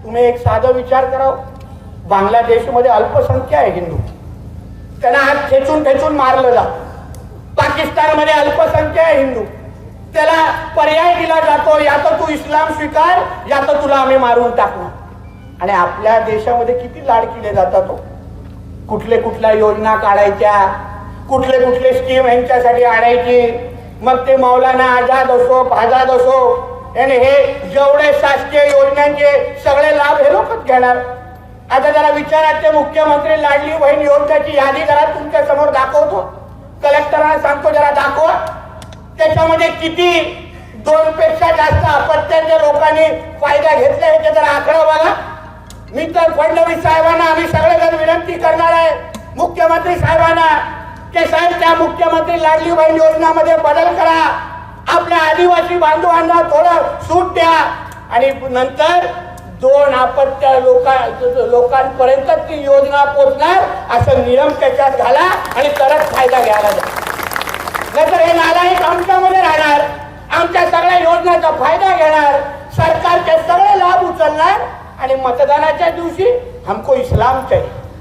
तुम्ही एक साधा विचार करावं, बांगलादेशमध्ये अल्पसंख्या आहे हिंदू, त्यांना आज ठेचून ठेचून मारलं जातं. पाकिस्तानमध्ये अल्पसंख्या आहे हिंदू, त्याला पर्याय दिला जातो, या तर तू इस्लाम स्वीकार या तर तुला आम्ही मारून टाकणार. आणि आपल्या देशामध्ये किती लाड केले जातात, कुठले कुठल्या योजना काढायच्या, कुठले कुठले स्कीम यांच्यासाठी आणायची. मग ते मौलाना आझाद असो, आझाद असो, आणि हे जेवढे शासकीय योजनांचे सगळे लाभ हे लोकच घेणार. आता जरा विचारात, ते मुख्यमंत्री लाडली बहीण योजनेची यादी जरा तुमच्या समोर दाखवतो, कलेक्टरांना सांगतो जरा दाखवा. त्याच्यामध्ये किती 2 पेक्षा जास्त अपत्याच्या लोकांनी फायदा घेतला याचा जरा आकडा बघा. मी तर फडणवीस साहेबांना आम्ही सगळेजण विनंती करणार आहे, मुख्यमंत्री साहेबांना, की साहेब त्या मुख्यमंत्री लाडली बहीण योजनामध्ये बदल करा, आपल्या आदिवासी बांधवांना थोडं सूट द्या, आणि नंतर 2 अपत्य लोकांपर्यंत ती योजना पोहोचणार असं नियम त्याच्यात घाला आणि तरच फायदा घ्यायला जा. नाहीतर हे नालायक आमच्यामध्ये राहणार, आमच्या सगळ्या योजनांचा फायदा घेणार, सरकारचे सगळे लाभ उचलणार, आणि मतदानाच्या दिवशी हमको इस्लाम चाहिए,